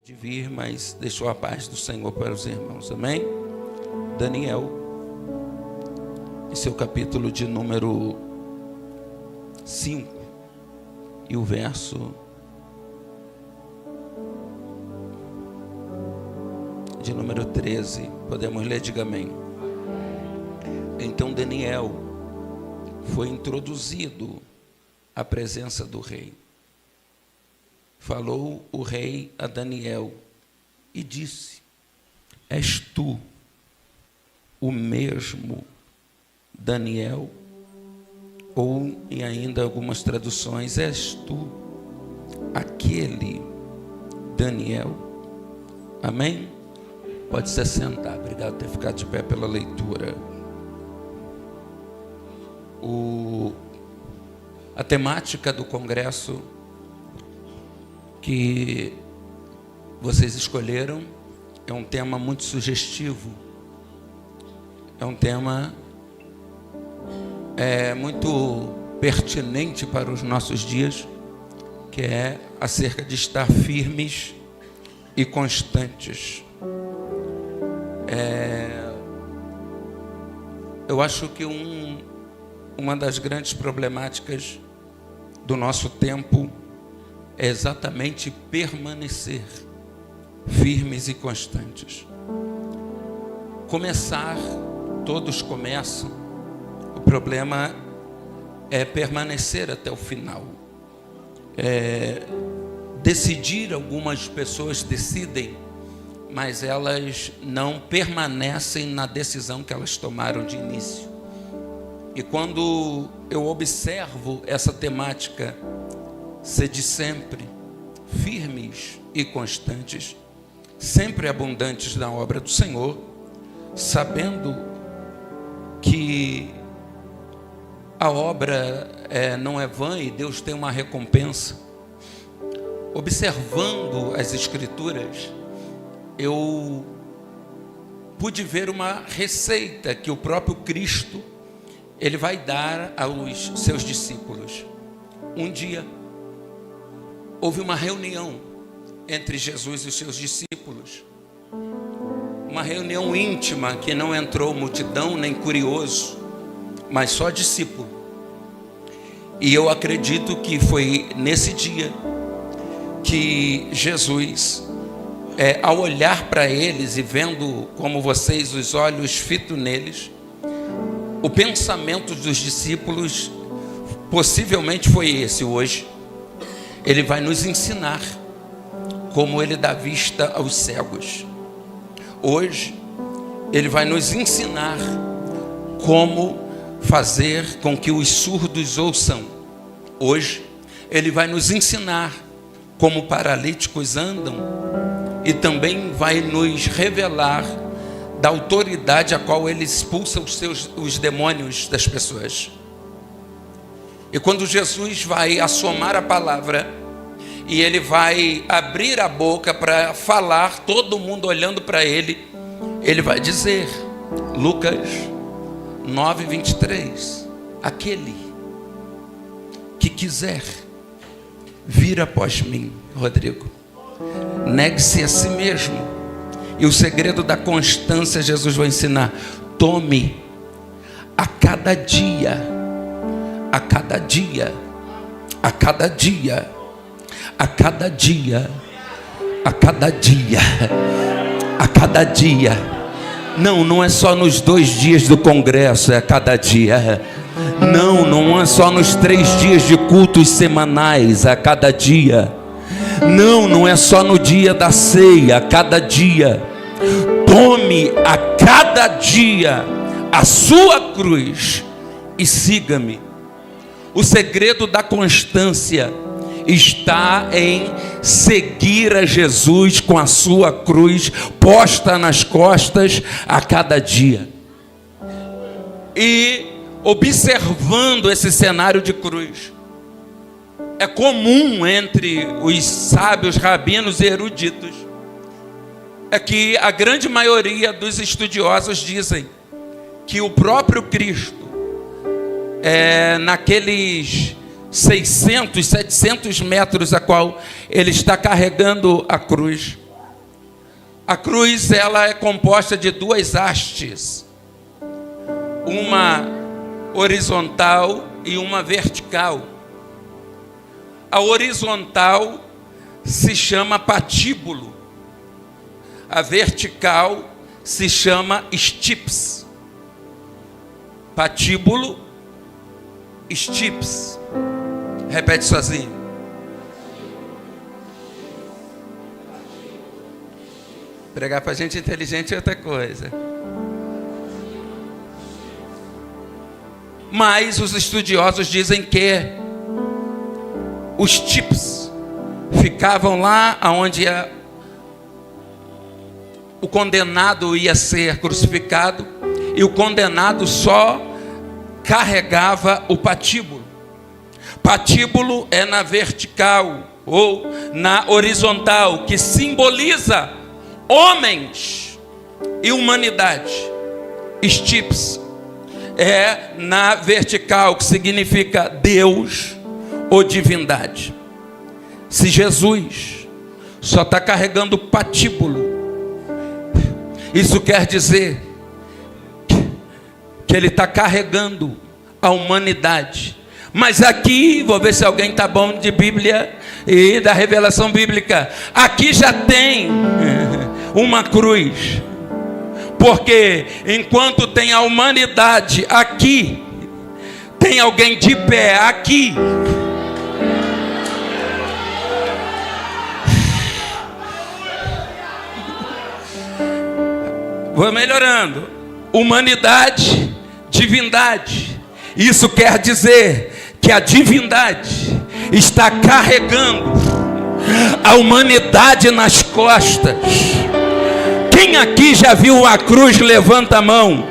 de vir, mas deixou a paz do Senhor para os irmãos, amém? Daniel, em seu capítulo de número 5 e o verso de número 13, podemos ler, diga amém. Então Daniel foi introduzido à presença do rei. Falou o rei a Daniel e disse: És tu o mesmo Daniel? Ou, em ainda algumas traduções, és tu aquele Daniel? Amém? Pode se sentar. Obrigado por ter ficado de pé pela leitura. A temática do congresso que vocês escolheram é um tema muito sugestivo, é um tema muito pertinente para os nossos dias, que é acerca de estar firmes e constantes. Eu acho que uma das grandes problemáticas do nosso tempo é exatamente permanecer firmes e constantes. Começar, todos começam, o problema é permanecer até o final. Decidir, algumas pessoas decidem, mas elas não permanecem na decisão que elas tomaram de início. E quando eu observo essa temática, sede sempre firmes e constantes, sempre abundantes na obra do Senhor, sabendo que a obra não é vã e Deus tem uma recompensa. Observando as Escrituras, eu pude ver uma receita que o próprio Cristo ele vai dar aos seus discípulos. Um dia houve uma reunião entre Jesus e os seus discípulos, uma reunião íntima que não entrou multidão nem curioso, mas só discípulo. E eu acredito que foi nesse dia que Jesus, ao olhar para eles e vendo como vocês os olhos fitos neles, o pensamento dos discípulos possivelmente foi esse: hoje Ele vai nos ensinar como Ele dá vista aos cegos. Hoje, Ele vai nos ensinar como fazer com que os surdos ouçam. Hoje, Ele vai nos ensinar como paralíticos andam. E também vai nos revelar da autoridade a qual Ele expulsa os demônios das pessoas. E quando Jesus vai assomar a palavra e Ele vai abrir a boca para falar, todo mundo olhando para Ele, Ele vai dizer, Lucas 9:23, aquele que quiser vir após mim, Rodrigo, negue-se a si mesmo. E o segredo da constância Jesus vai ensinar: tome a cada dia, a cada dia, a cada dia, a cada dia, a cada dia, a cada dia. Não é só nos 2 dias do congresso, é a cada dia. Não é só nos 3 dias de cultos semanais, é a cada dia. Não é só no dia da ceia, a cada dia. Tome a cada dia a sua cruz e siga-me. O segredo da constância está em seguir a Jesus com a sua cruz posta nas costas a cada dia. E observando esse cenário de cruz, é comum entre os sábios, rabinos e eruditos, é que a grande maioria dos estudiosos dizem que o próprio Cristo, naqueles 600, 700 metros a qual ele está carregando a cruz, A cruz, ela é composta de duas hastes, uma horizontal e uma vertical. A horizontal se chama patíbulo, a vertical se chama stips. Patíbulo, stips. Repete sozinho. Pregar para gente inteligente é outra coisa. Mas os estudiosos dizem que os stips ficavam lá onde o condenado ia ser crucificado, e o condenado só carregava o patíbulo. Patíbulo é na vertical ou na horizontal, que simboliza homens e humanidade. Stips é na vertical, que significa Deus ou divindade. Se Jesus só está carregando o patíbulo, isso quer dizer que ele está carregando a humanidade. Mas aqui, vou ver se alguém está bom de Bíblia e da revelação bíblica. Aqui já tem uma cruz. Porque enquanto tem a humanidade aqui, tem alguém de pé aqui. Vou melhorando. Humanidade, divindade. Isso quer dizer que a divindade está carregando a humanidade nas costas. Quem aqui já viu a cruz? Levanta a mão.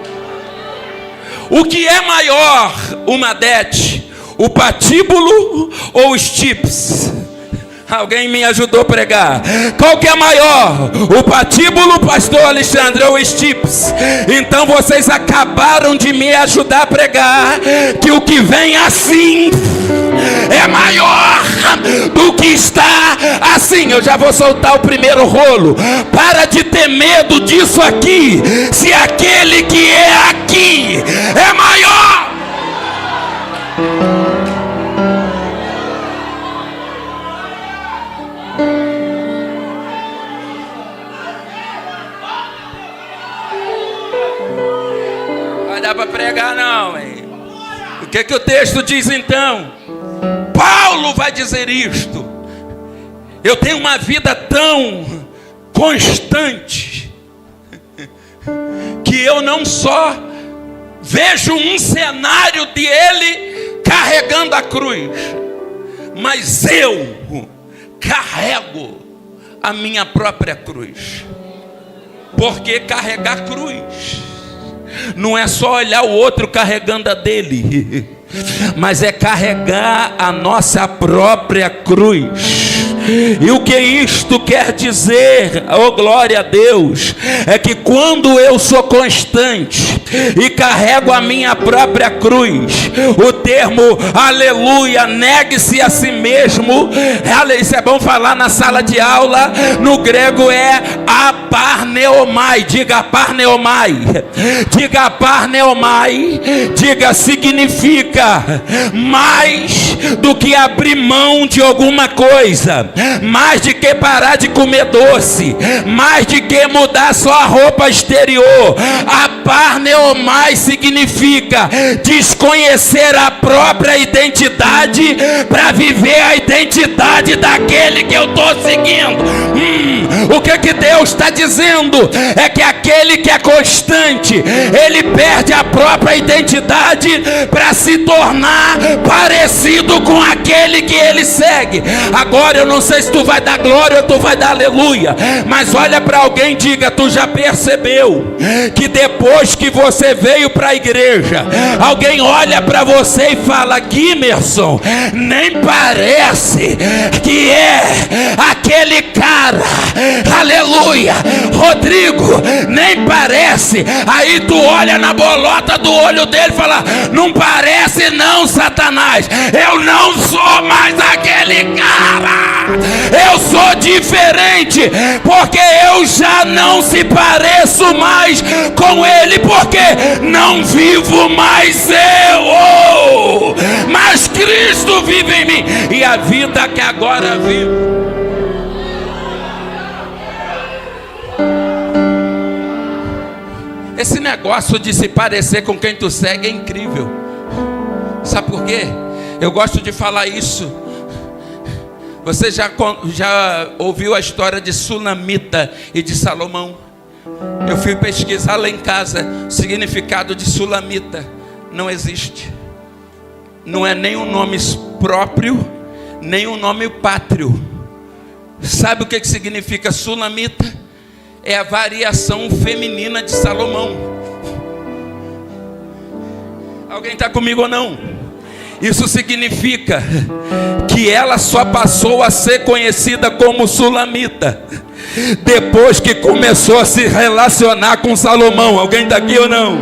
O que é maior, o madete, o patíbulo ou os stips? Alguém me ajudou a pregar. Qual que é maior? O patíbulo, pastor Alexandre, ou os stips? Então vocês acabaram de me ajudar a pregar que o que vem assim é maior do que está assim. Eu já vou soltar o primeiro rolo. Para de ter medo disso aqui. Se aquele que é aqui é maior. Vai dar para pregar não, hein? O que o texto diz então? Paulo vai dizer isto: eu tenho uma vida tão constante que eu não só vejo um cenário de ele carregando a cruz, mas eu carrego a minha própria cruz. Porque carregar cruz não é só olhar o outro carregando a dele, mas é carregar a nossa própria cruz. E o que isto quer dizer, oh glória a Deus, é que quando eu sou constante e carrego a minha própria cruz, o termo aleluia, negue-se a si mesmo, isso é bom falar na sala de aula, no grego é aparneomai. Diga aparneomai, diga aparneomai, diga significa mais do que abrir mão de alguma coisa, mais de que parar de comer doce, mais de que mudar só a roupa exterior. Aparneomai significa desconhecer a própria identidade para viver a identidade daquele que eu estou seguindo. O que Deus está dizendo é que aquele que é constante, ele perde a própria identidade para se tornar parecido com aquele que ele segue. Agora eu não sei se tu vai dar glória ou tu vai dar aleluia, mas olha para alguém e diga: tu já percebeu que depois que você veio para a igreja, alguém olha para você e fala: Guimerson, nem parece que é aquele cara, aleluia. Rodrigo, nem parece. Aí tu olha na bolota do olho dele e fala: não parece não, Satanás, eu não sou mais aquele cara. Eu sou diferente, porque eu já não se pareço mais com Ele, porque não vivo mais eu, mas Cristo vive em mim, e a vida que agora vivo. Esse negócio de se parecer com quem tu segue é incrível. Sabe por quê? Eu gosto de falar isso. Você já ouviu a história de Sulamita e de Salomão? Eu fui pesquisar lá em casa. O significado de Sulamita não existe. Não é nem um nome próprio, nem um nome pátrio. Sabe o que significa Sulamita? É a variação feminina de Salomão. Alguém está comigo ou não? Isso significa que ela só passou a ser conhecida como Sulamita depois que começou a se relacionar com Salomão. Alguém está aqui ou não?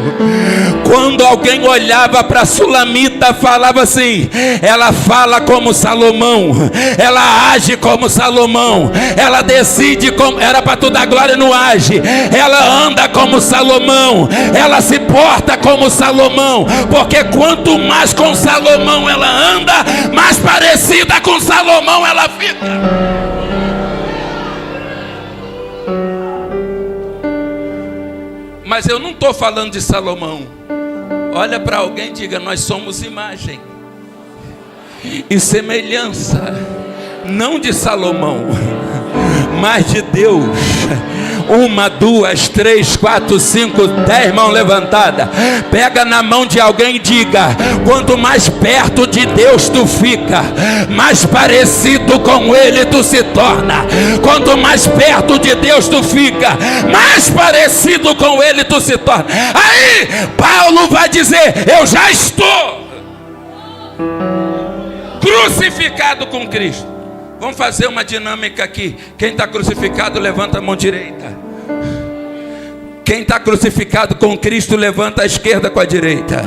Quando alguém olhava para Sulamita, falava assim: ela fala como Salomão, ela age como Salomão, ela decide como, era para tu dar glória, não age, ela anda como Salomão, ela se porta como Salomão, porque quanto mais com Salomão ela anda, mais parecida com Salomão ela fica. Mas eu não estou falando de Salomão. Olha para alguém e diga: nós somos imagem e semelhança, não de Salomão, mas de Deus. 1, 2, 3, 4, 5, 10 mãos levantadas. Pega na mão de alguém e diga: quanto mais perto de Deus tu fica, mais parecido com Ele tu se torna. Quanto mais perto de Deus tu fica, mais parecido com Ele tu se torna. Aí Paulo vai dizer: eu já estou crucificado com Cristo. Vamos fazer uma dinâmica aqui. Quem está crucificado, levanta a mão direita. Quem está crucificado com Cristo, levanta a esquerda com a direita.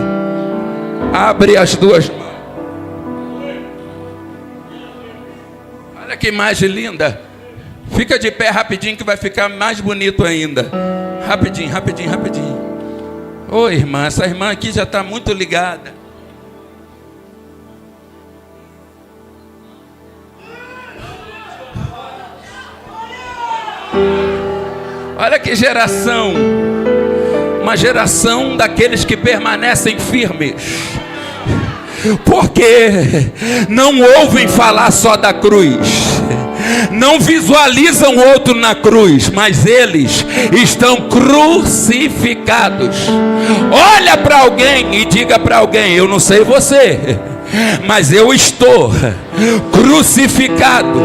Abre as duas mãos. Olha que imagem linda. Fica de pé rapidinho que vai ficar mais bonito ainda. Rapidinho, rapidinho, rapidinho. Ô irmã, essa irmã aqui já está muito ligada. Olha que geração, uma geração daqueles que permanecem firmes, porque não ouvem falar só da cruz, não visualizam outro na cruz, mas eles estão crucificados. Olha para alguém e diga para alguém: eu não sei você, mas eu estou crucificado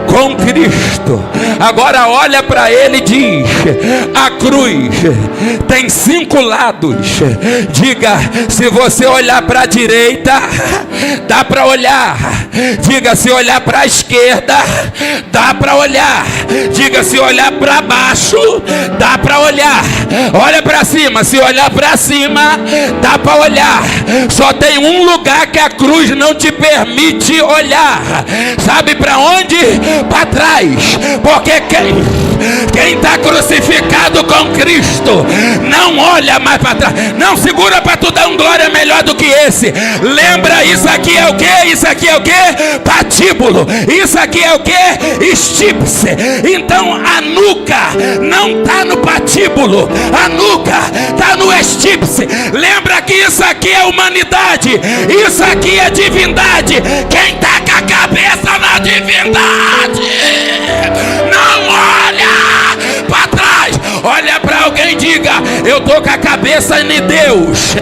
com Cristo. Agora olha para ele e diz: a cruz tem 5 lados. Diga: se você olhar para a direita, dá para olhar. Diga: se olhar para a esquerda, dá para olhar. Diga: se olhar para baixo, dá para olhar. Olha para cima. Se olhar para cima, dá para olhar. Só tem um lugar que a cruz não te permite olhar. Sabe para onde? Para trás. Porque quem está crucificado com Cristo não olha mais para trás. Não segura para tu dar um glória melhor do que esse. Lembra, isso aqui é o que? Isso aqui é o que? Patíbulo. Isso aqui é o que? Estípice. Então a nuca não está no patíbulo, a nuca está no estípice. Lembra que isso aqui é humanidade, isso aqui é divindade. Quem está com a cabeça na divindade não olha para trás. Olha para alguém e diga: eu estou com a cabeça em Deus,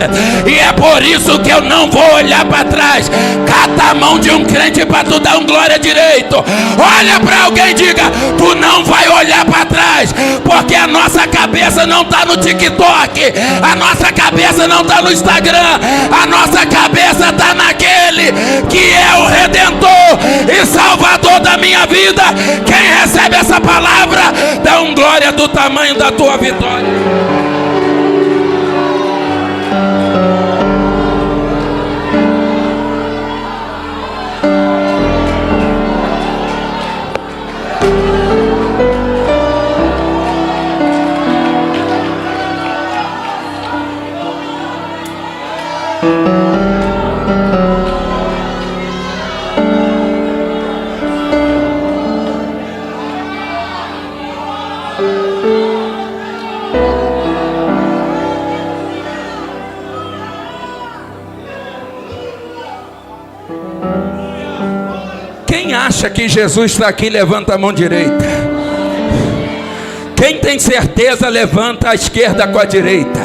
e é por isso que eu não vou olhar para trás. Cata a mão de um crente para tu dar um glória direito. Olha para alguém e diga: tu não vai olhar para trás, porque a nossa cabeça não está no TikTok, a nossa cabeça não está no Instagram, a nossa cabeça está naquele que é o Redentor e Salvador da minha vida. Quem recebe essa palavra, dá um glória do tamanho da tua vitória. acha que Jesus está aqui, levanta a mão direita. Quem tem certeza, levanta a esquerda com a direita.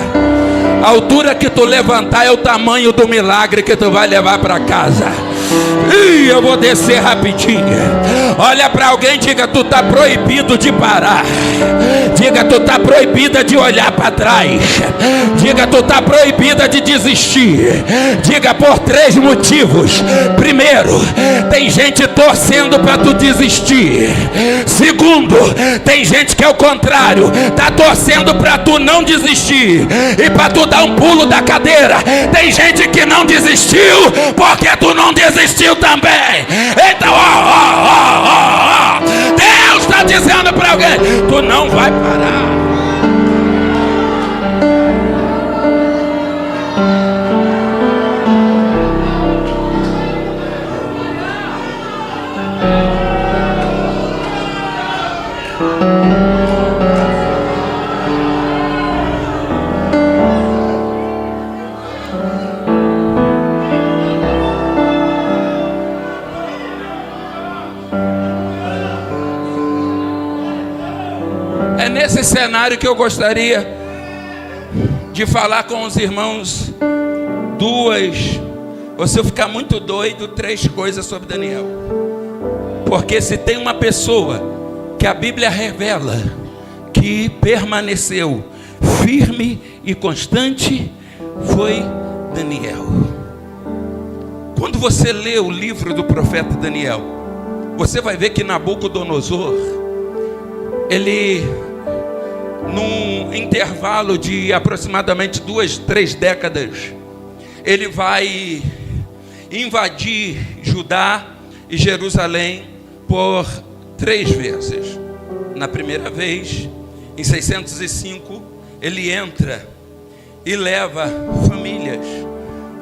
A altura que tu levantar é o tamanho do milagre que tu vai levar para casa. Ih, eu vou descer rapidinho. Olha para alguém e diga: tu está proibido de parar. Diga: tu está proibida de olhar para trás. Diga: tu está proibida de desistir. Diga: por 3 motivos. Primeiro, tem gente torcendo para tu desistir. Segundo, tem gente que é o contrário, está torcendo para tu não desistir e para tu dar um pulo da cadeira. Tem gente que não desistiu porque tu não desistiu também. Então, Deus está dizendo para alguém: tu não vai parar. É nesse cenário que eu gostaria de falar com os irmãos ou se eu ficar muito doido, 3 coisas sobre Daniel. Porque se tem uma pessoa que a Bíblia revela que permaneceu firme e constante, foi Daniel. Quando você lê o livro do profeta Daniel, você vai ver que Nabucodonosor, ele, num intervalo de aproximadamente 2, 3 décadas, ele vai invadir Judá e Jerusalém por 3 vezes. Na primeira vez, em 605, ele entra e leva famílias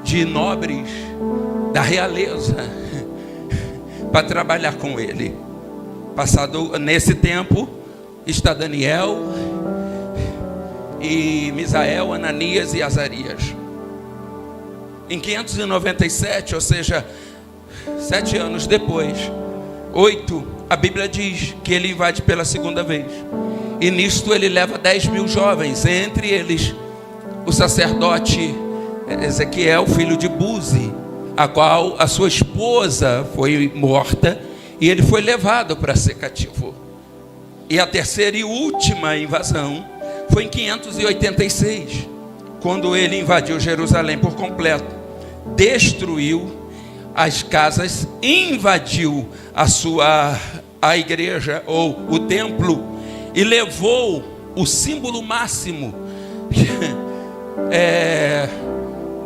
de nobres da realeza para trabalhar com ele. Passado nesse tempo, está Daniel e Misael, Ananias e Azarias. Em 597, ou seja, 7 anos depois, 8, a Bíblia diz que ele invade pela segunda vez. E nisto ele leva 10.000 jovens, entre eles o sacerdote Ezequiel, filho de Buzi, a qual a sua esposa foi morta, e ele foi levado para ser cativo. E a terceira e última invasão foi em 586, quando ele invadiu Jerusalém por completo, destruiu as casas, invadiu a igreja ou o templo e levou o símbolo máximo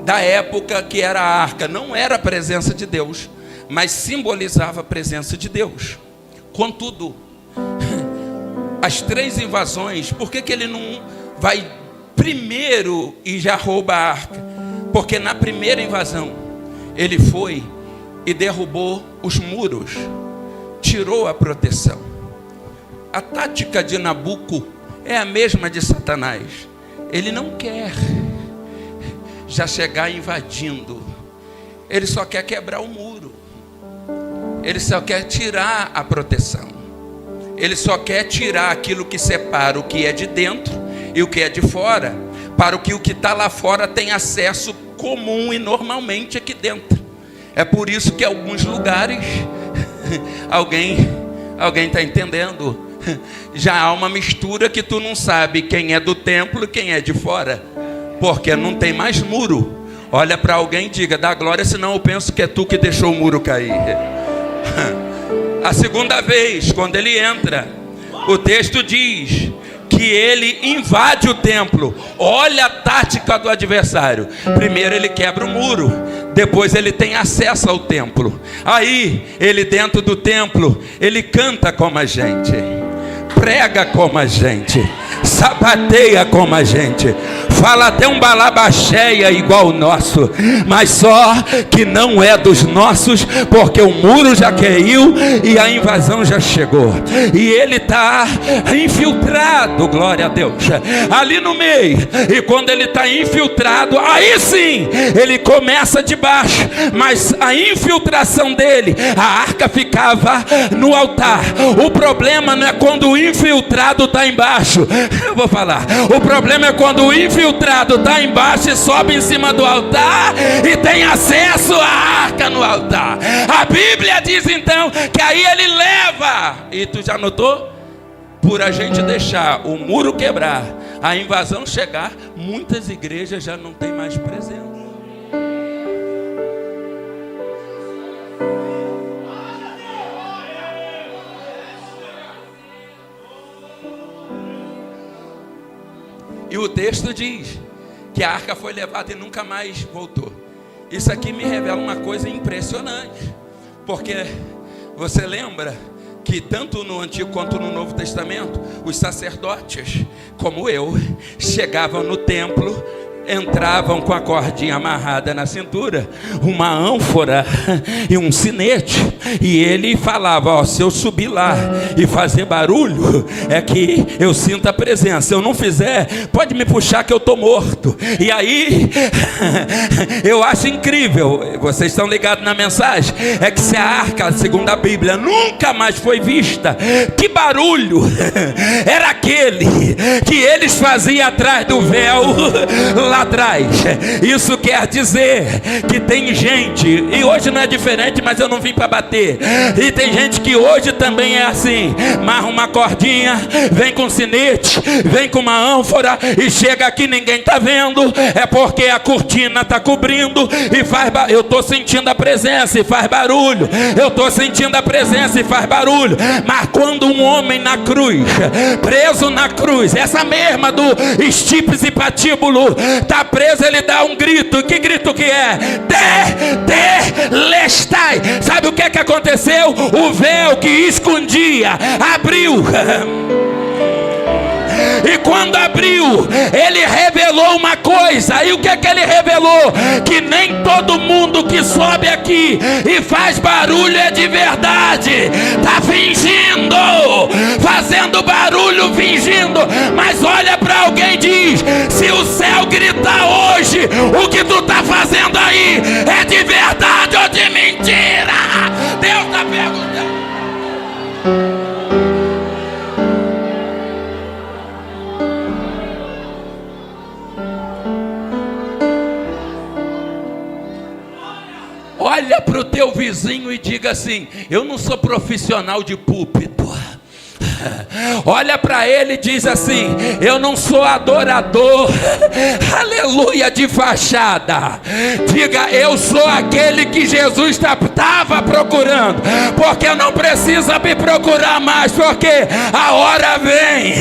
da época, que era a arca. Não era a presença de Deus, mas simbolizava a presença de Deus. Contudo, as 3 invasões, por que ele não vai primeiro e já rouba a arca? Porque na primeira invasão ele foi e derrubou os muros, tirou a proteção. A tática de Nabuco é a mesma de Satanás. Ele não quer já chegar invadindo, ele só quer quebrar o muro, ele só quer tirar a proteção, ele só quer tirar aquilo que separa o que é de dentro e o que é de fora, para que o que está lá fora tenha acesso comum e normalmente aqui dentro. É por isso que em alguns lugares, alguém está entendendo? Já há uma mistura que tu não sabe quem é do templo e quem é de fora, porque não tem mais muro. Olha para alguém e diga: dá glória, senão eu penso que é tu que deixou o muro cair. A segunda vez, quando ele entra, o texto diz que ele invade o templo. Olha a tática do adversário. Primeiro ele quebra o muro, depois ele tem acesso ao templo. Aí ele, dentro do templo, ele canta como a gente, prega como a gente, sapateia como a gente, fala até um balabaxéia igual o nosso, mas só que não é dos nossos, porque o muro já caiu e a invasão já chegou, e ele está infiltrado, glória a Deus, ali no meio. E quando ele está infiltrado, aí sim ele começa de baixo, mas a infiltração dele, a arca ficava no altar. O problema não é quando o infiltrado está embaixo, eu vou falar, o problema é quando o infiltrado está embaixo e sobe em cima do altar e tem acesso à arca no altar. A Bíblia diz então que aí ele leva, e tu já notou? Por a gente deixar o muro quebrar, a invasão chegar, muitas igrejas já não têm mais presença. E o texto diz que a arca foi levada e nunca mais voltou. Isso aqui me revela uma coisa impressionante, porque você lembra que tanto no Antigo quanto no Novo Testamento, os sacerdotes, como eu, chegavam no templo, entravam com a cordinha amarrada na cintura, uma ânfora e um sinete, e ele falava, ó, se eu subir lá e fazer barulho, é que eu sinto a presença, se eu não fizer, pode me puxar que eu estou morto. E aí, eu acho incrível, vocês estão ligados na mensagem, é que se a arca, segundo a Bíblia, nunca mais foi vista, que barulho era aquele que eles faziam atrás do véu, lá atrás. Isso quer dizer que tem gente, e hoje não é diferente, mas eu não vim para bater, e tem gente que hoje também é assim, amarra uma cordinha, vem com sinete, vem com uma ânfora, e chega aqui, ninguém está vendo, é porque a cortina está cobrindo, e faz eu estou sentindo a presença e faz barulho, eu estou sentindo a presença e faz barulho. Mas quando um homem na cruz, preso na cruz, essa mesma do estípis e patíbulo, está preso, ele dá um grito. Que grito que é? Telestai. Sabe o que é que aconteceu? O véu que escondia abriu. E quando abriu, ele revelou uma coisa. E o que é que ele revelou? Que nem todo mundo que sobe aqui e faz barulho é de verdade. Está fingindo, fazendo barulho, fingindo. Mas olha para alguém e diz: se o céu gritar hoje, o que tu está fazendo aí é de verdade ou de mentira? Deus está perguntando. Olha para o teu vizinho e diga assim: eu não sou profissional de púlpito. Olha para ele e diz assim: eu não sou adorador, aleluia, de fachada. Diga: eu sou aquele que Jesus estava procurando, porque não precisa me procurar mais, porque a hora vem,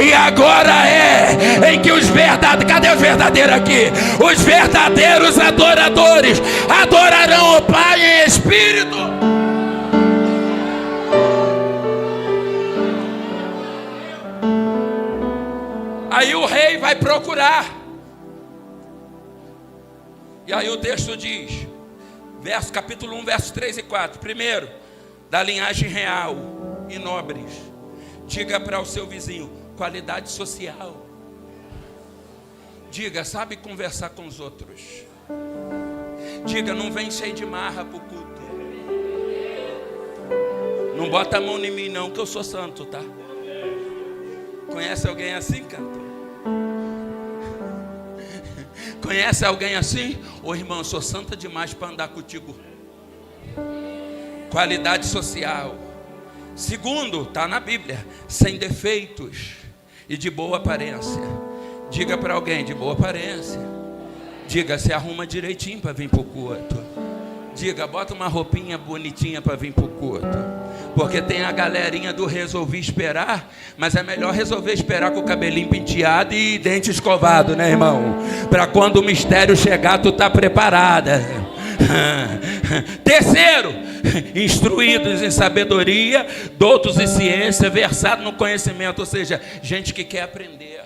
e agora é em que os verdadeiros, cadê os verdadeiros aqui? Os verdadeiros adoradores adorarão o Pai em espírito. Aí o rei vai procurar. E aí o texto diz, capítulo 1, versos 3 e 4. Primeiro, da linhagem real e nobres. Diga para o seu vizinho: qualidade social. Diga: sabe conversar com os outros. Diga: não vem cheio de marra para o culto. Não bota a mão em mim não, que eu sou santo, tá? Conhece alguém assim, cantor? Conhece alguém assim? Ô irmão, eu sou santa demais para andar contigo. Qualidade social. Segundo, está na Bíblia: sem defeitos e de boa aparência. Diga para alguém: de boa aparência. Diga: se arruma direitinho para vir para o culto. Diga: bota uma roupinha bonitinha para vir para o culto. Porque tem a galerinha do resolvi esperar, mas é melhor resolver esperar com o cabelinho penteado e dente escovado, né, irmão? Para quando o mistério chegar, tu tá preparada. Terceiro, instruídos em sabedoria, doutos em ciência, versados no conhecimento, ou seja, gente que quer aprender.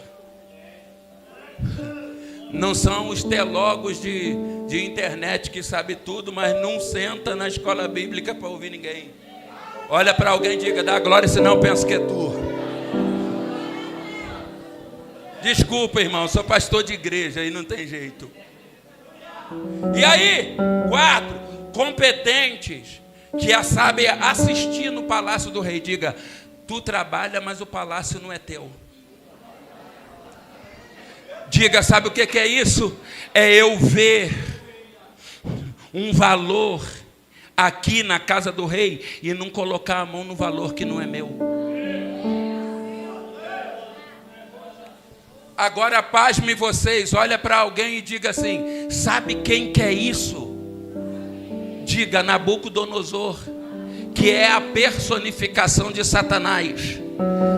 Não são os teólogos de internet que sabem tudo, mas não senta na escola bíblica para ouvir ninguém. Olha para alguém e diga: dá glória, senão eu penso que é tu. Desculpa, irmão, sou pastor de igreja e não tem jeito. E aí, 4, competentes, que já sabem assistir no palácio do rei. Diga: tu trabalha, mas o palácio não é teu. Diga: sabe o que é isso? É eu ver um valor aqui na casa do rei e não colocar a mão no valor que não é meu. Agora pasme vocês, olha para alguém e diga assim: sabe quem que é isso? Diga: Nabucodonosor, que é a personificação de Satanás.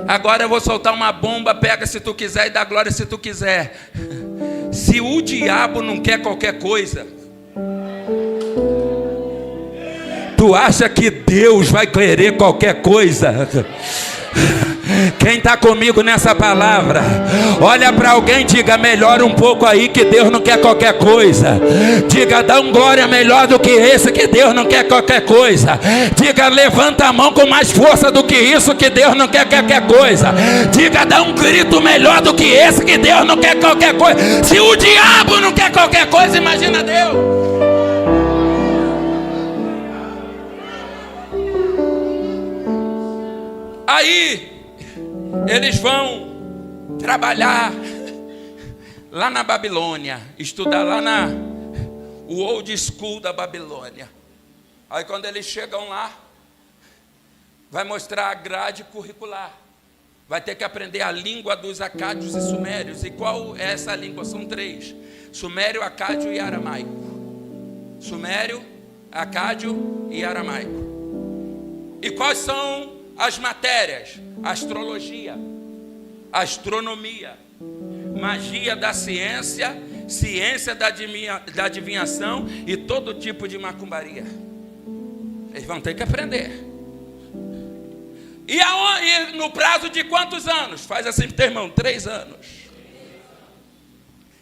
Agora eu vou soltar uma bomba, pega se tu quiser e dá glória se tu quiser. Se o diabo não quer qualquer coisa, tu acha que Deus vai querer qualquer coisa? Quem está comigo nessa palavra, olha para alguém e diga: melhora um pouco aí, que Deus não quer qualquer coisa. Diga: dá um glória melhor do que esse, que Deus não quer qualquer coisa. Diga: levanta a mão com mais força do que isso, que Deus não quer qualquer coisa. Diga: dá um grito melhor do que esse, que Deus não quer qualquer coisa. Se o diabo não quer qualquer coisa, imagina Deus. Aí eles vão trabalhar lá na Babilônia, estudar lá na old school da Babilônia. Aí quando eles chegam lá, vai mostrar a grade curricular. Vai ter que aprender a língua dos acádios e sumérios. E qual é essa língua? São 3: sumério, acádio e aramaico. Sumério, acádio e aramaico. E quais são as matérias? Astrologia, astronomia, magia da ciência, ciência da adivinhação e todo tipo de macumbaria. Eles vão ter que aprender. E no prazo de quantos anos? Faz assim pro teu irmão: 3 anos.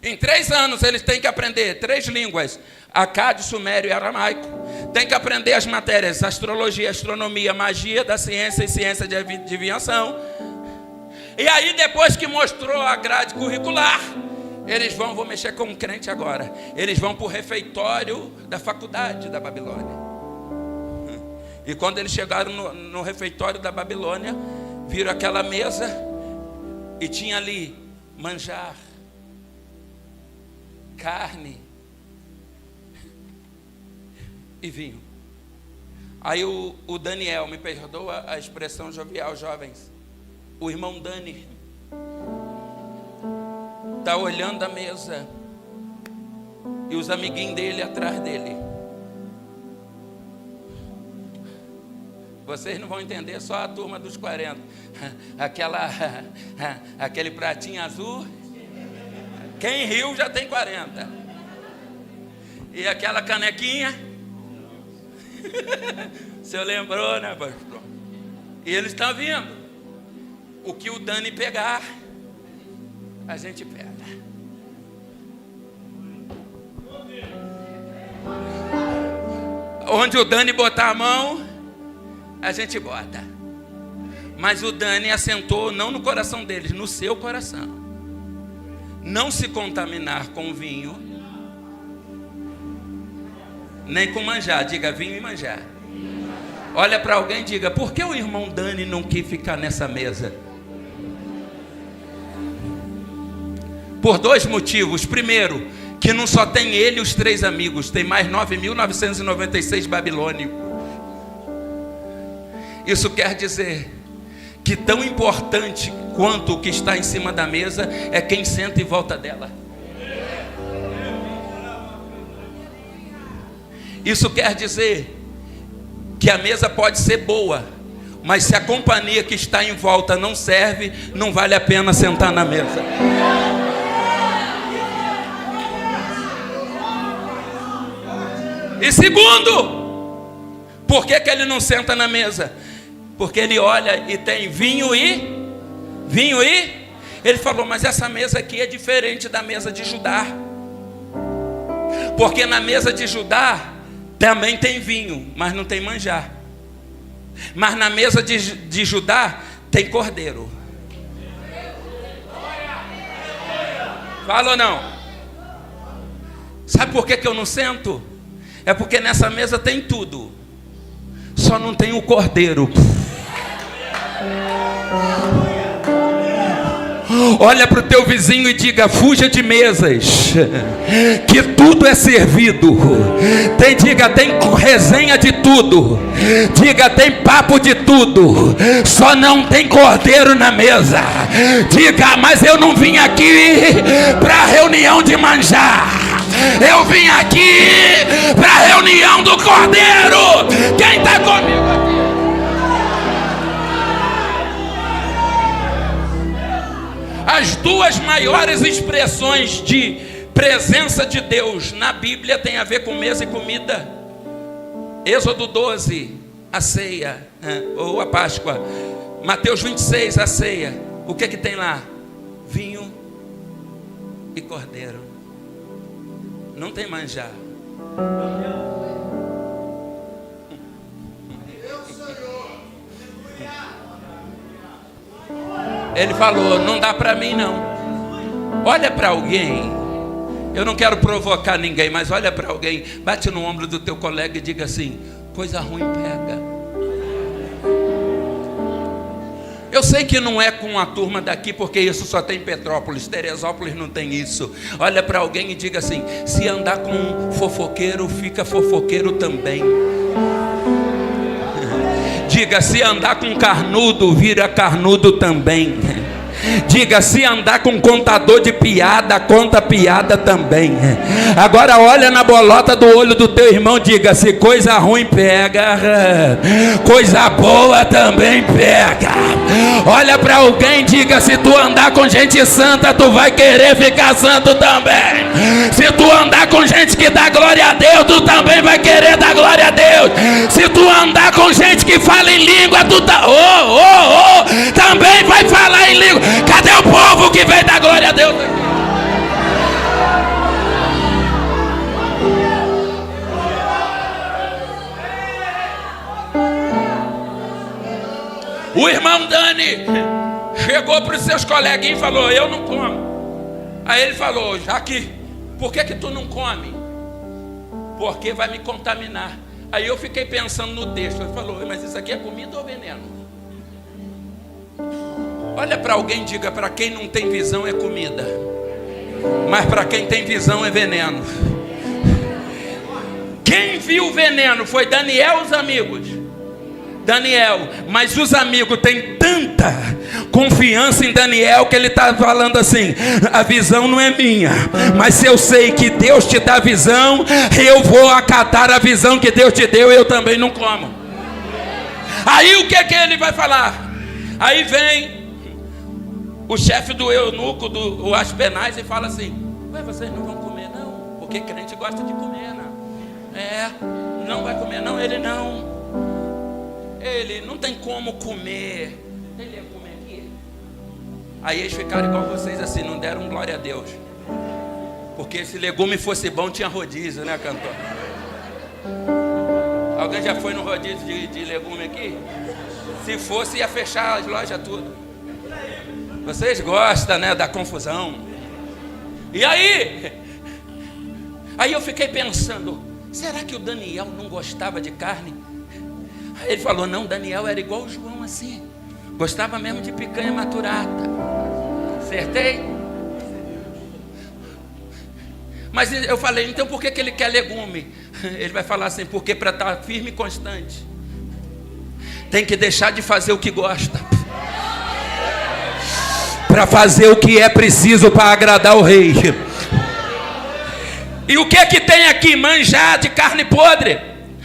Em 3 anos eles têm que aprender 3 línguas: acádio, sumério e aramaico. Tem que aprender as matérias: astrologia, astronomia, magia da ciência e ciência de adivinhação. E aí, depois que mostrou a grade curricular, eles vou mexer com um crente agora, eles vão para o refeitório da faculdade da Babilônia. E quando eles chegaram no refeitório da Babilônia, viram aquela mesa e tinha ali manjar, carne e vinho. Aí o Daniel, me perdoa a expressão jovial, jovens, o irmão Dani está olhando a mesa e os amiguinhos dele atrás dele. Vocês não vão entender, só a turma dos 40. Aquele pratinho azul, quem riu já tem 40. E aquela canequinha, o senhor lembrou, né, pastor? E eles estão vindo. O que o Dani pegar, a gente pega. Onde o Dani botar a mão, a gente bota. Mas o Dani assentou não no coração deles, no seu coração: não se contaminar com vinho, nem com manjar. Diga: vinho e manjar. Olha para alguém e diga: por que o irmão Dani não quis ficar nessa mesa? Por 2 motivos. Primeiro, que não só tem ele e os 3 amigos, tem mais 9.996 babilônicos. Isso quer dizer que tão importante quanto o que está em cima da mesa é quem senta em volta dela. Isso quer dizer que a mesa pode ser boa, mas se a companhia que está em volta não serve, não vale a pena sentar na mesa. E segundo, por que ele não senta na mesa? Porque ele olha e tem vinho e Ele falou, mas essa mesa aqui é diferente da mesa de Judá. Porque na mesa de Judá também tem vinho, mas não tem manjar. Mas na mesa de Judá tem cordeiro. Fala ou não? Sabe por que eu não sento? É porque nessa mesa tem tudo, só não tem o cordeiro. Olha para o teu vizinho e diga: fuja de mesas que tudo é servido. Diga, tem resenha de tudo. Diga, tem papo de tudo, só não tem cordeiro na mesa. Diga, mas eu não vim aqui para reunião de manjar, eu vim aqui para reunião do cordeiro. Quem está comigo aqui? As duas maiores expressões de presença de Deus na Bíblia tem a ver com mesa e comida. Êxodo 12, a ceia, ou a Páscoa. Mateus 26, a ceia. O que tem lá? Vinho e cordeiro. Não tem manjar. Ele falou, não dá para mim não. Olha para alguém. Eu não quero provocar ninguém, mas olha para alguém, bate no ombro do teu colega e diga assim: coisa ruim pega. Eu sei que não é com a turma daqui, porque isso só tem em Petrópolis, Teresópolis não tem isso. Olha para alguém e diga assim: se andar com fofoqueiro, fica fofoqueiro também. Diga, se andar com carnudo, vira carnudo também. Diga, se andar com contador de piada, conta piada também. Agora olha na bolota do olho do teu irmão, diga: se coisa ruim pega, coisa boa também pega. Olha para alguém, diga: se tu andar com gente santa, tu vai querer ficar santo também. Se tu andar com gente que dá glória a Deus, tu também vai querer dar glória a Deus. Se tu andar com gente que fala em língua, tu também vai falar em língua. Cadê o povo que veio dar glória a Deus aqui? O irmão Dani chegou para os seus coleguinhas e falou: eu não como. Aí ele falou: Jaque, por que tu não come? Porque vai me contaminar. Aí eu fiquei pensando no texto. Ele falou: mas isso aqui é comida ou veneno? Olha para alguém e diga: para quem não tem visão é comida, mas para quem tem visão é veneno. Quem viu o veneno foi Daniel e os amigos. Daniel, mas os amigos têm tanta confiança em Daniel que ele está falando assim: a visão não é minha, mas se eu sei que Deus te dá visão, eu vou acatar a visão que Deus te deu, eu também não como. Aí o que ele vai falar? Aí vem o chefe do eunuco, do Aspenaz, e fala assim: ué, vocês não vão comer não? Porque crente gosta de comer, não? Não vai comer não? Ele não. Ele não tem como comer. Ele ia comer aqui. Aí eles ficaram igual vocês assim, não deram glória a Deus. Porque se legume fosse bom, tinha rodízio, né, cantor? Alguém já foi no rodízio de legume aqui? Se fosse, ia fechar as lojas tudo. Vocês gostam, né, da confusão. E aí eu fiquei pensando: será que o Daniel não gostava de carne? Aí ele falou: não, Daniel era igual o João assim, gostava mesmo de picanha maturada. Acertei? Mas eu falei: então por que ele quer legume? Ele vai falar assim: porque para estar firme e constante tem que deixar de fazer o que gosta, para fazer o que é preciso para agradar o rei. E o que tem aqui? Manjar de carne podre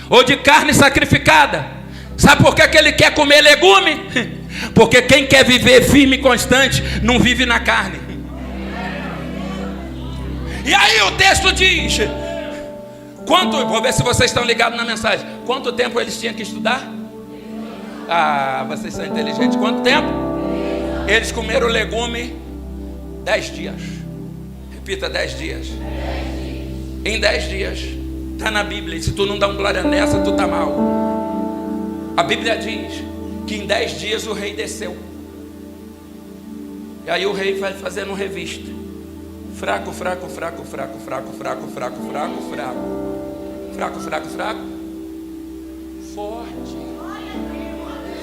ou de carne sacrificada. Sabe por que ele quer comer legume? Porque quem quer viver firme e constante não vive na carne. E aí o texto diz: vou ver se vocês estão ligados na mensagem. Quanto tempo eles tinham que estudar? Ah, vocês são inteligentes. Quanto tempo? Eles comeram legume 10 dias. Repita, 10 dias. Em 10 dias. Está na Bíblia. E se tu não dá um glória nessa, tu está mal. A Bíblia diz que em 10 dias o rei desceu. E aí o rei vai fazendo revista. Fraco, fraco, fraco, fraco, fraco, fraco, fraco, fraco, fraco. Fraco, fraco, fraco. Forte.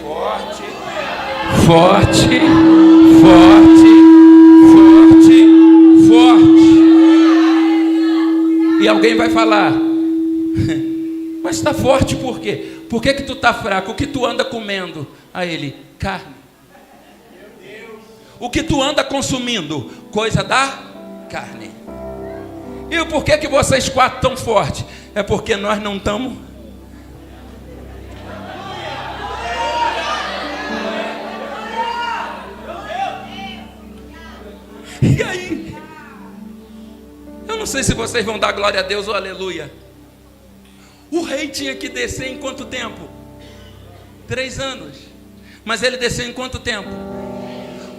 Forte. Forte. Forte. Forte. Forte. E alguém vai falar: mas está forte por quê? Por que tu está fraco? O que tu anda comendo? A ele: carne. O que tu anda consumindo? Coisa da carne. E por que vocês 4 tão fortes? É porque nós não estamos. E aí? Eu não sei se vocês vão dar glória a Deus ou aleluia. O rei tinha que descer em quanto tempo? 3 anos. Mas ele desceu em quanto tempo?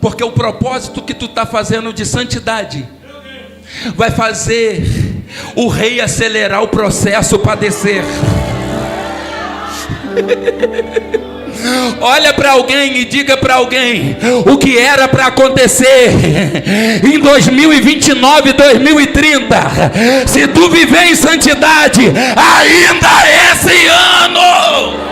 Porque o propósito que tu está fazendo de santidade vai fazer o rei acelerar o processo para descer. Olha para alguém e diga para alguém o que era para acontecer em 2029, 2030. Se tu viver em santidade, ainda esse ano.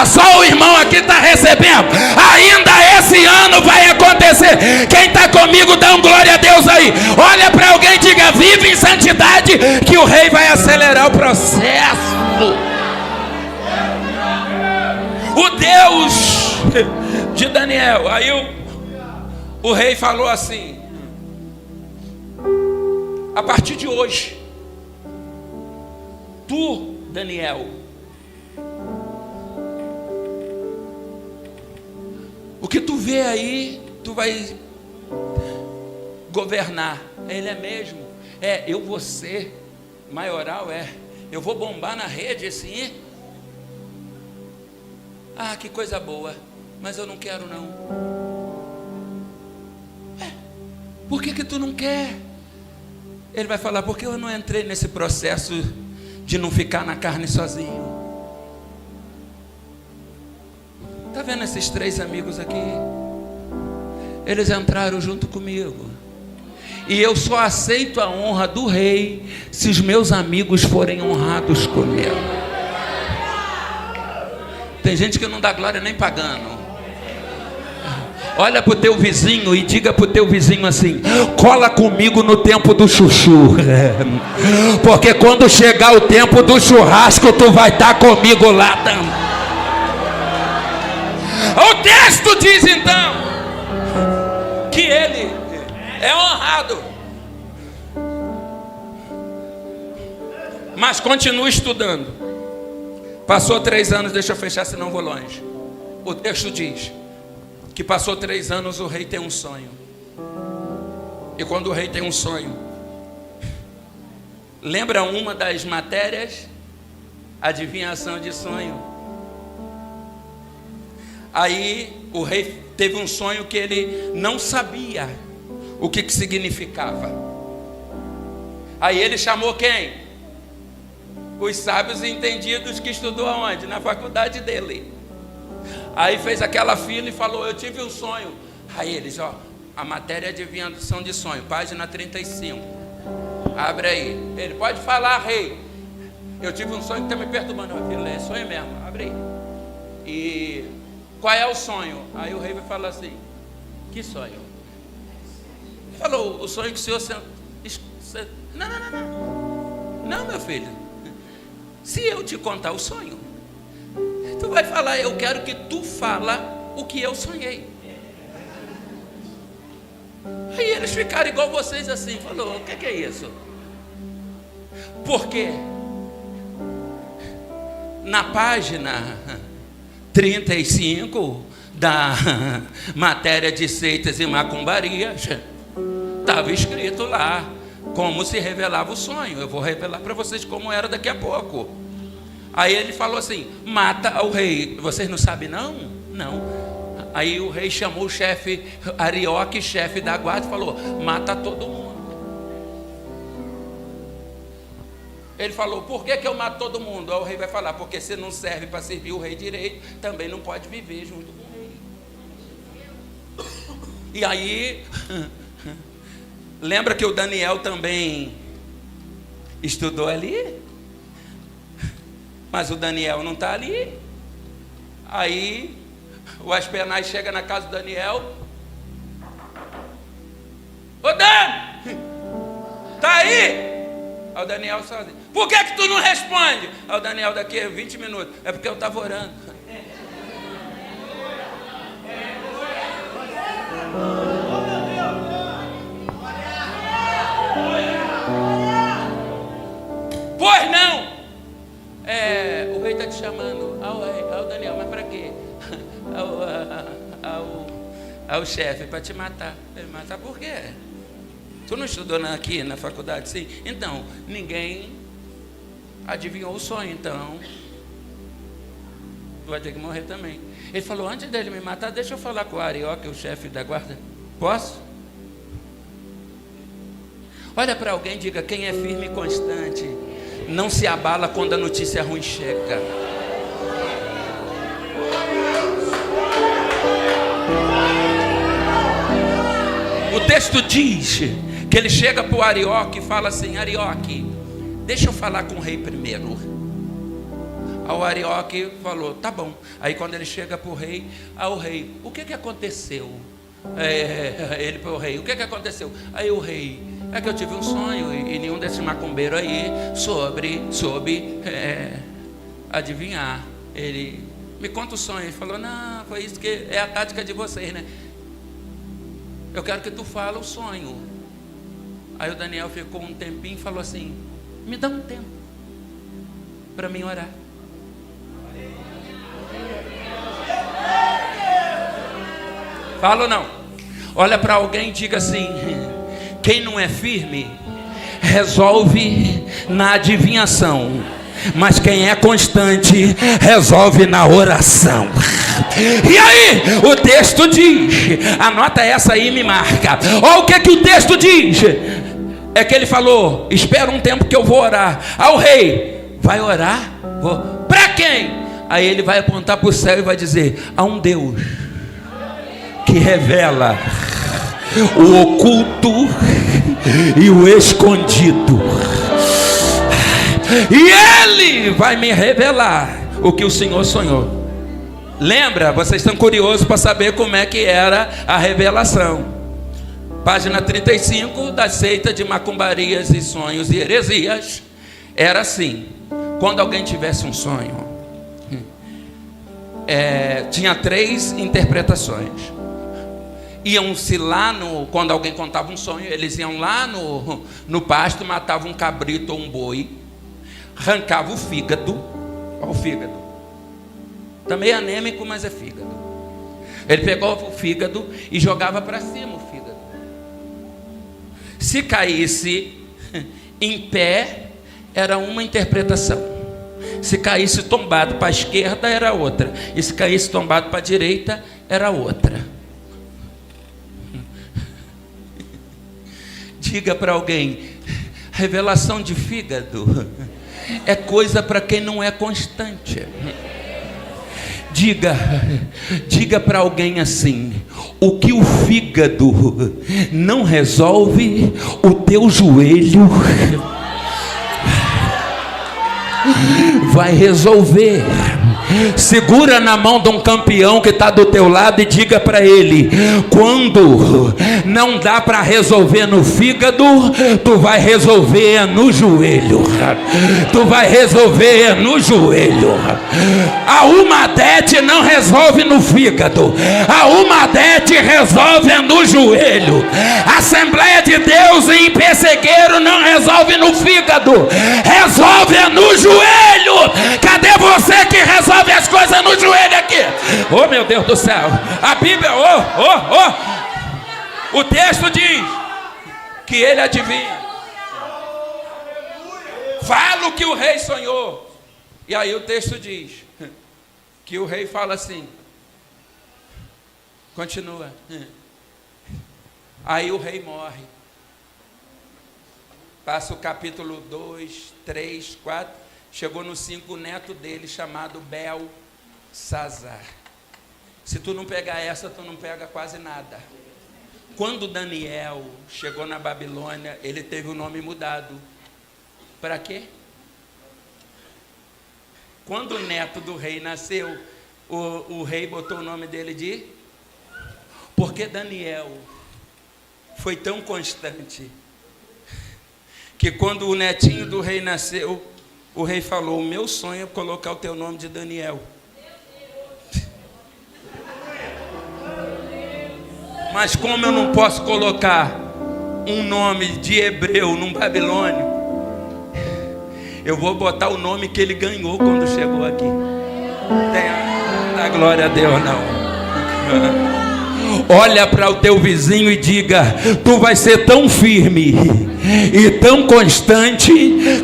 Só o irmão aqui está recebendo. Ainda esse ano vai acontecer. Quem está comigo, dá um glória a Deus aí. Olha para alguém e diga: vive em santidade, que o rei vai acelerar o processo. O Deus de Daniel. Aí o rei falou assim: a partir de hoje, tu, Daniel, o que tu vê aí, tu vai governar. Ele é mesmo? Eu vou ser maioral, eu vou bombar na rede assim. Que coisa boa, mas eu não quero não. Por que tu não quer? Ele vai falar: porque eu não entrei nesse processo de não ficar na carne sozinho. Está vendo esses 3 amigos aqui? Eles entraram junto comigo. E eu só aceito a honra do rei se os meus amigos forem honrados comigo. Tem gente que não dá glória nem pagando. Olha para o teu vizinho e diga para o teu vizinho assim: cola comigo no tempo do chuchu. Porque quando chegar o tempo do churrasco, tu vai estar comigo lá também. O texto diz então que ele é honrado. Mas continua estudando. Passou 3 anos, deixa eu fechar, senão vou longe. O texto diz que passou 3 anos, o rei tem um sonho. E quando o rei tem um sonho, lembra uma das matérias? Adivinhação de sonho. Aí o rei teve um sonho que ele não sabia o que significava. Aí ele chamou quem? Os sábios e entendidos que estudou aonde? Na faculdade dele. Aí fez aquela fila e falou: eu tive um sonho. Aí eles: a matéria de adivinhação de sonho, página 35. Abre aí. Ele: pode falar, rei. Eu tive um sonho que está me perturbando. Meu filho, é sonho mesmo. Abre aí. E qual é o sonho? Aí o rei vai falar assim: que sonho? Ele falou: o sonho que o senhor... Não, meu filho. Se eu te contar o sonho, tu vai falar: eu quero que tu fala o que eu sonhei. Aí eles ficaram igual vocês assim. Falou: o que é isso? Porque na página 35 da matéria de seitas e macumbarias estava escrito lá como se revelava o sonho. Eu vou revelar para vocês como era daqui a pouco. Aí ele falou assim: mata o rei. Vocês não sabem não? Não. Aí o rei chamou o chefe Arioque, chefe da guarda, e falou: mata todo mundo. Ele falou: por que eu mato todo mundo? Aí o rei vai falar: porque você não serve para servir o rei direito, também não pode viver junto com o rei. E aí, lembra que o Daniel também estudou ali? Mas o Daniel não está ali. Aí o Aspenaz chega na casa do Daniel: ô Dan, tá aí? Aí o Daniel sozinho: por que tu não responde? Aí o Daniel: daqui a 20 minutos. É porque eu estava orando. Pois não? O rei está te chamando. Ao Daniel: mas para quê? Ao chefe: para te matar. Matar por quê? Tu não estudou aqui na faculdade? Sim. Então, ninguém adivinhou o sonho, então tu vai ter que morrer também. Ele falou: antes dele me matar, deixa eu falar com o Arioque, o chefe da guarda. Posso? Olha para alguém e diga: quem é firme e constante não se abala quando a notícia ruim chega. O texto diz que ele chega para o Arioque e fala assim: Arioque, deixa eu falar com o rei primeiro. Aí o Arioque falou: tá bom. Aí quando ele chega para o rei: o rei, o que aconteceu? Ele para o rei: o que aconteceu? Aí o rei: é que eu tive um sonho e nenhum desses macumbeiros aí soube adivinhar. Ele: me conta o sonho. Ele falou: não, foi isso que é a tática de vocês, né? Eu quero que tu fale o sonho. Aí o Daniel ficou um tempinho e falou assim: me dá um tempo para mim orar. Fala ou não? Olha para alguém e diga assim: quem não é firme resolve na adivinhação, mas quem é constante resolve na oração. E aí, o texto diz, anota essa aí e me marca. Olha o que o texto diz. É que ele falou: espera um tempo que eu vou orar. Ao rei: vai orar? Para quem? Aí ele vai apontar para o céu e vai dizer: há um Deus que revela o oculto e o escondido, e ele vai me revelar o que o Senhor sonhou. Lembra? Vocês estão curiosos para saber como é que era a revelação. Página 35 da seita de macumbarias e sonhos e heresias. Era assim: quando alguém tivesse um sonho, tinha 3 interpretações. Iam-se lá quando alguém contava um sonho, eles iam lá no pasto, matavam um cabrito ou um boi, arrancavam o fígado. Olha o fígado. Está meio anêmico, mas é fígado. Ele pegou o fígado e jogava para cima o fígado. Se caísse em pé, era uma interpretação. Se caísse tombado para a esquerda, era outra. E se caísse tombado para a direita, era outra. Diga para alguém: revelação de fígado é coisa para quem não é constante. Diga para alguém assim: o que o fígado não resolve, o teu joelho vai resolver. Segura na mão de um campeão que está do teu lado e diga para ele: quando não dá para resolver no fígado, tu vai resolver no joelho. Tu vai resolver no joelho. A Umadete não resolve no fígado, a Umadete resolve no joelho. A Assembleia de Deus em Pessegueiro não resolve no fígado, resolve no joelho. Cadê você que resolve as coisas no joelho aqui? Oh, meu Deus do céu. A Bíblia, o texto diz que ele adivinha. Fala o que o rei sonhou. E aí o texto diz que o rei fala assim: Continua. Aí o rei morre. Passa o capítulo 2, 3, 4. Chegou no 5, o neto dele, chamado Belsazar. Se tu não pegar essa, tu não pega quase nada. Quando Daniel chegou na Babilônia, ele teve o nome mudado. Para quê? Quando o neto do rei nasceu, o rei botou o nome dele de... Porque Daniel foi tão constante que quando o netinho do rei nasceu, o rei falou: o meu sonho é colocar o teu nome de Daniel. Mas como eu não posso colocar um nome de hebreu num babilônio, eu vou botar o nome que ele ganhou quando chegou aqui. Dá glória a Deus, não. Olha para o teu vizinho e diga: tu vai ser tão firme e tão constante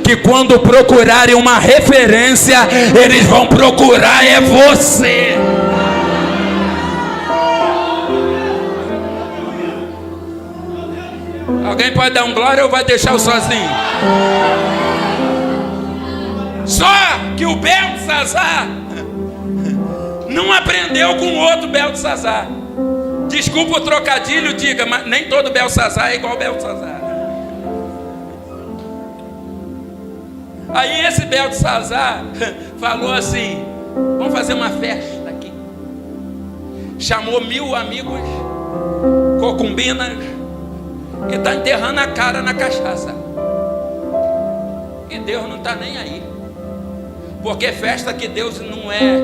que quando procurarem uma referência, eles vão procurar é você. Alguém pode dar um glória ou vai deixar eu sozinho? Só que o Belsazar não aprendeu com o outro Belsazar. Desculpa o trocadilho, diga, mas nem todo Belsazar é igual Belsazar. Aí esse Belsazar falou assim: vamos fazer uma festa aqui. Chamou 1000 amigos, concubinas, e está enterrando a cara na cachaça. E Deus não está nem aí. Porque festa que Deus não é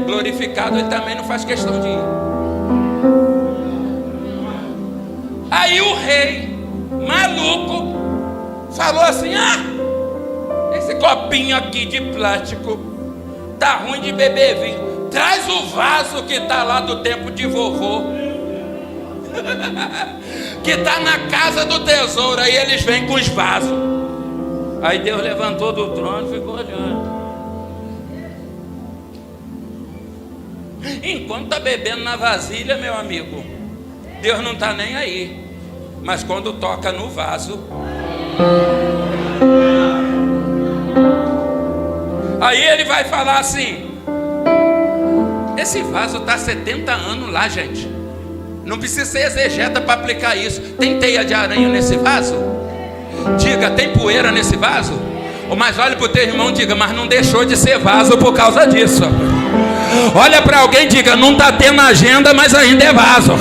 glorificado, Ele também não faz questão de ir. Aí o rei, maluco, falou assim: esse copinho aqui de plástico tá ruim de beber vinho. Traz o vaso que tá lá do tempo de vovô, que tá na casa do tesouro. Aí eles vêm com os vasos. Aí Deus levantou do trono e ficou olhando. Enquanto tá bebendo na vasilha, meu amigo, Deus não tá nem aí. Mas quando toca no vaso, aí ele vai falar assim: esse vaso está 70 anos lá, gente. Não precisa ser exegeta para aplicar isso. Tem teia de aranha nesse vaso? Diga, tem poeira nesse vaso? Mas olhe para o teu irmão e diga: mas não deixou de ser vaso por causa disso. Olha para alguém e diga: não está tendo agenda, mas ainda é vaso.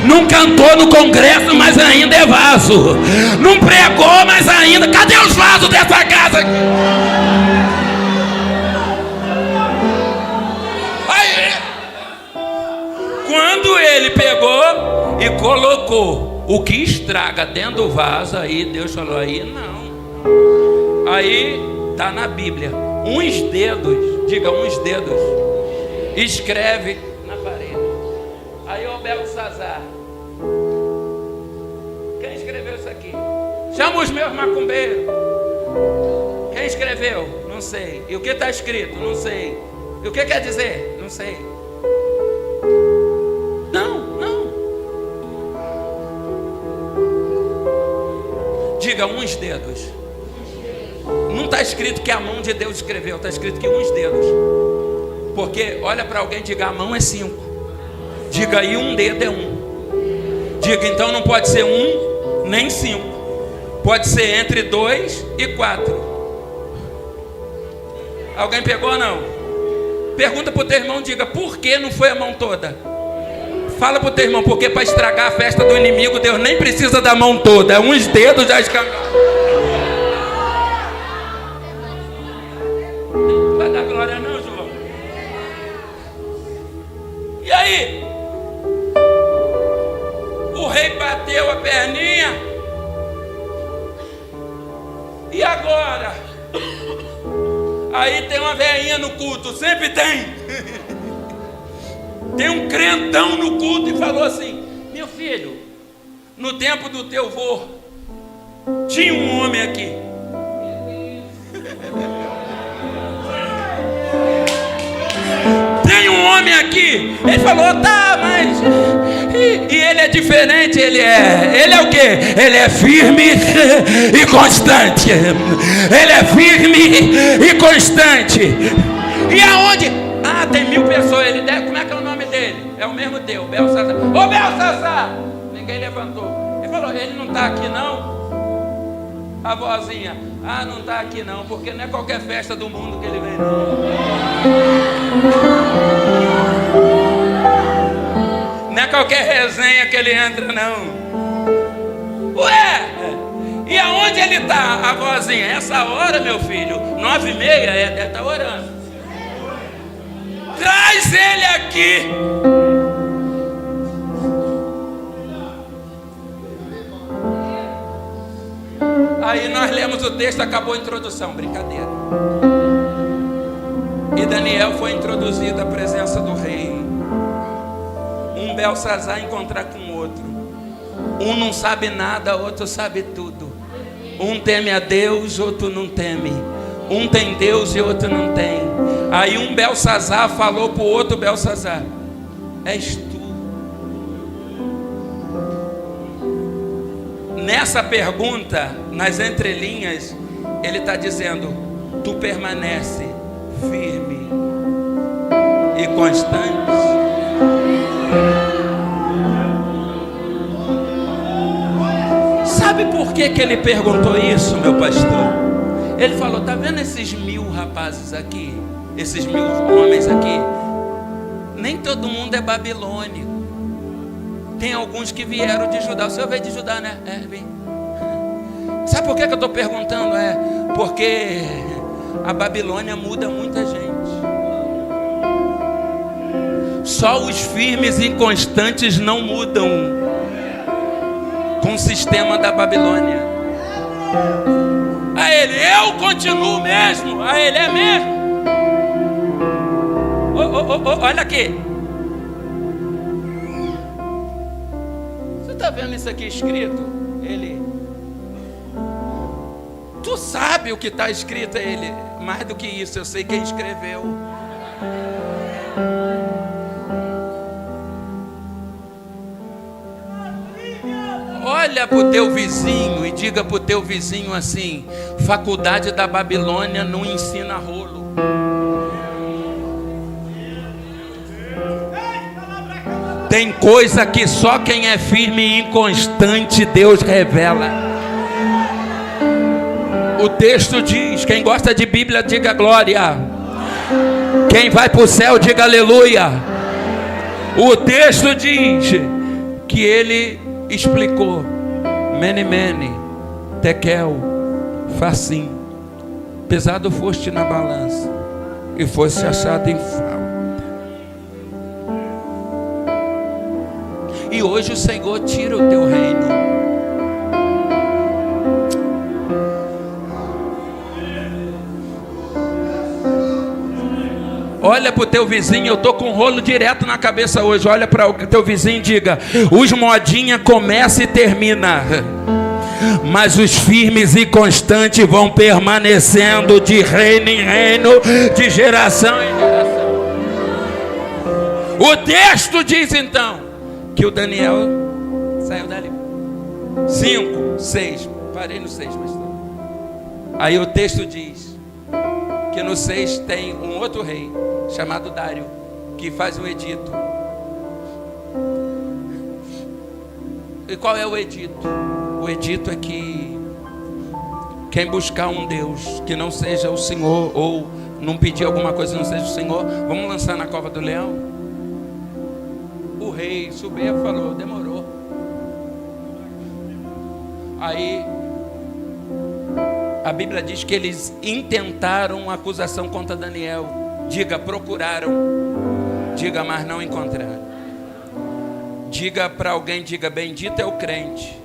Não cantou no congresso, mas ainda é vaso. Não pregou, mas ainda... Cadê os vasos dessa casa? Aí, quando ele pegou e colocou o que estraga dentro do vaso, aí Deus falou: aí não. Aí está na Bíblia: uns dedos, diga, uns dedos, escreve na parede. Aí o Belsazar: quem escreveu isso aqui? Chama os meus macumbeiros. Quem escreveu? Não sei. E o que está escrito? Não sei. E o que quer dizer? Não sei. Não. Diga, uns dedos. Não está escrito que a mão de Deus escreveu, está escrito que uns dedos. Porque olha para alguém e diga: a mão é 5. Diga aí, um dedo é 1. Diga, então não pode ser 1 nem 5. Pode ser entre 2 e 4. Alguém pegou ou não? Pergunta para o teu irmão, diga: por que não foi a mão toda? Fala para o teu irmão: porque para estragar a festa do inimigo, Deus nem precisa da mão toda. Uns dedos já escangaram. Não vai dar glória não, João? E aí? O rei bateu a perninha. E agora? Aí tem uma velhinha no culto, sempre tem. Tem um crentão no culto e falou assim: meu filho, no tempo do teu vô, tinha um homem aqui. Tem um homem aqui. Ele falou: tá, mas E ele é diferente, ele é o quê? Ele é firme e constante. Ele é firme e constante. E aonde? Ah, tem 1000 pessoas. Como é que é o nome dele? É o mesmo Deus, Belsazar. Ô Belsazar! Ninguém levantou. Ele falou, ele não está aqui não? A vozinha, não está aqui não, porque não é qualquer festa do mundo que ele vem não. Não é qualquer resenha que ele entra não. Ué, e aonde ele está? A vozinha, essa hora meu filho, 9h30, deve estar orando. Traz ele aqui. Aí nós lemos o texto, acabou a introdução, brincadeira. E Daniel foi introduzido à presença do rei. Um Belsazar encontrar com o outro. Um não sabe nada, outro sabe tudo. Um teme a Deus, outro não teme. Um tem Deus e outro não tem. Aí um Belsazar falou para o outro Belsazar: és tu. Nessa pergunta, nas entrelinhas, ele está dizendo: tu permanece firme e constante. Sabe por que ele perguntou isso, meu pastor? Ele falou: tá vendo esses 1000 rapazes aqui, esses 1000 homens aqui? Nem todo mundo é babilônico. Tem alguns que vieram de Judá. O senhor veio de Judá, né? Vem. Sabe por que eu estou perguntando? Porque a Babilônia muda muita gente. Só os firmes e constantes não mudam com o sistema da Babilônia. A ele, eu continuo mesmo. A ele, é mesmo. Olha aqui. Está vendo isso aqui escrito? Ele, tu sabe o que está escrito? Ele, mais do que isso, eu sei quem escreveu. Olha para o teu vizinho e diga para o teu vizinho assim: faculdade da Babilônia não ensina rolo. Tem coisa que só quem é firme e inconstante Deus revela. O texto diz, quem gosta de Bíblia diga glória. Quem vai para o céu diga aleluia. O texto diz que ele explicou: mene, mene, tekel, facim. Pesado foste na balança e foste achado em falta. E hoje o Senhor tira o teu reino. Olha para o teu vizinho, eu estou com um rolo direto na cabeça hoje. Olha para o teu vizinho e diga: os modinha começa e termina, mas os firmes e constantes vão permanecendo de reino em reino, de geração em geração. O texto diz então que o Daniel saiu dali. 5, 6. Parei no 6, pastor. Aí o texto diz que no 6 tem um outro rei chamado Dário, que faz um edito. E qual é o edito? O edito é que quem buscar um Deus que não seja o Senhor, ou não pedir alguma coisa que não seja o Senhor, vamos lançar na cova do leão. O rei soberbo falou: demorou. Aí a Bíblia diz que eles intentaram uma acusação contra Daniel. Diga, procuraram. Diga, mas não encontraram. Diga para alguém, diga: bendito é o crente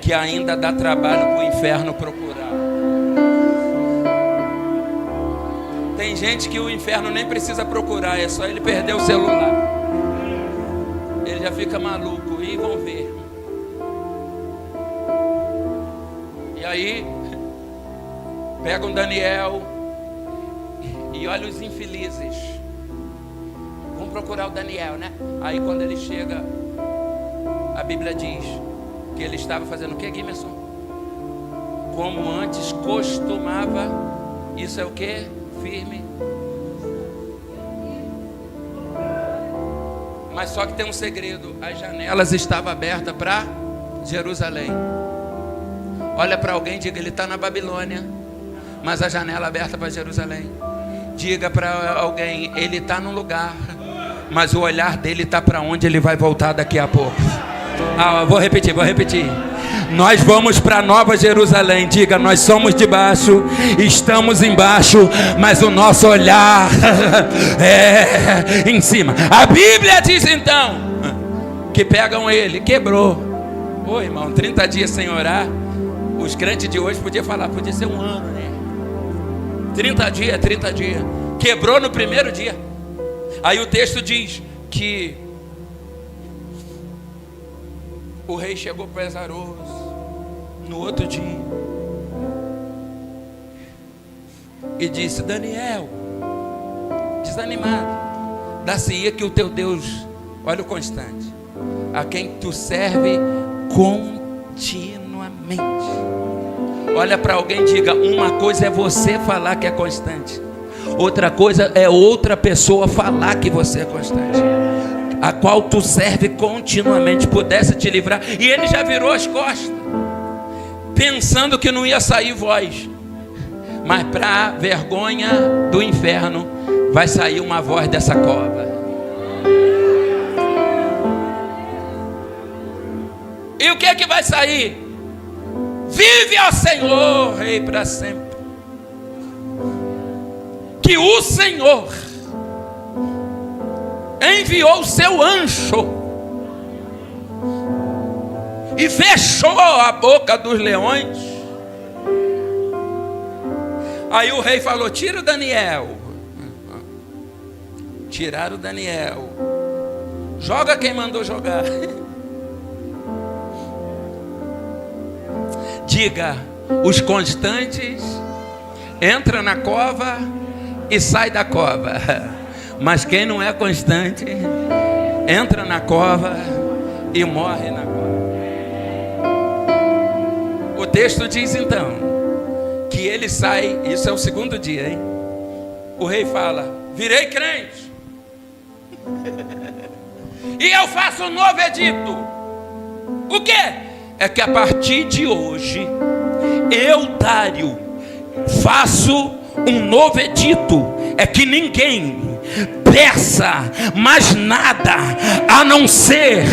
que ainda dá trabalho para o inferno procurar. Tem gente que o inferno nem precisa procurar, é só ele perder o celular. Ele já fica maluco. E vão ver. E aí pegam Daniel e olha os infelizes. Vão procurar o Daniel, né? Aí quando ele chega, a Bíblia diz que ele estava fazendo o que, Guimerson? Como antes costumava. Isso é o que? Firme. Mas só que tem um segredo: as janelas estavam abertas para Jerusalém. Olha para alguém e diga: ele está na Babilônia, mas a janela aberta para Jerusalém. Diga para alguém: ele está num lugar, mas o olhar dele está para onde ele vai voltar daqui a pouco. Vou repetir. Nós vamos para Nova Jerusalém. Diga: nós somos de baixo, estamos embaixo, mas o nosso olhar é em cima. A Bíblia diz então que pegam ele, quebrou. Ô irmão, 30 dias sem orar. Os crentes de hoje podia ser um ano, né? 30 dias. Quebrou no primeiro dia. Aí o texto diz que o rei chegou pesaroso no outro dia e disse: Daniel, desanimado, dá-se-ia que o teu Deus, olha o constante, a quem tu serve continuamente. Olha para alguém e diga: uma coisa é você falar que é constante, outra coisa é outra pessoa falar que você é constante, a qual tu serve continuamente, pudesse te livrar. E ele já virou as costas, pensando que não ia sair voz, mas para vergonha do inferno vai sair uma voz dessa cova. E o que é que vai sair? Vive ao Senhor, Rei, para sempre. Que o Senhor enviou o seu anjo e fechou a boca dos leões. Aí o rei falou: tira o Daniel. Tiraram o Daniel. Joga quem mandou jogar. Diga: os constantes entra na cova e sai da cova, mas quem não é constante entra na cova e morre na cova. O texto diz então que ele sai. Isso é o segundo dia, hein? O rei fala: virei crente e eu faço um novo edito. O quê? É que a partir de hoje eu, Dário, faço um novo edito. É que ninguém peça mais nada a não ser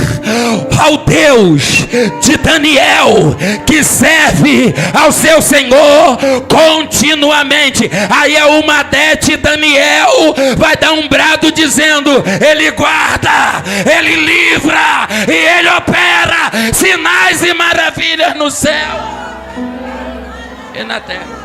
ao Deus de Daniel, que serve ao seu Senhor continuamente. Aí a Almadete Daniel vai dar um brado dizendo: ele guarda, ele livra e ele opera sinais e maravilhas no céu e na terra.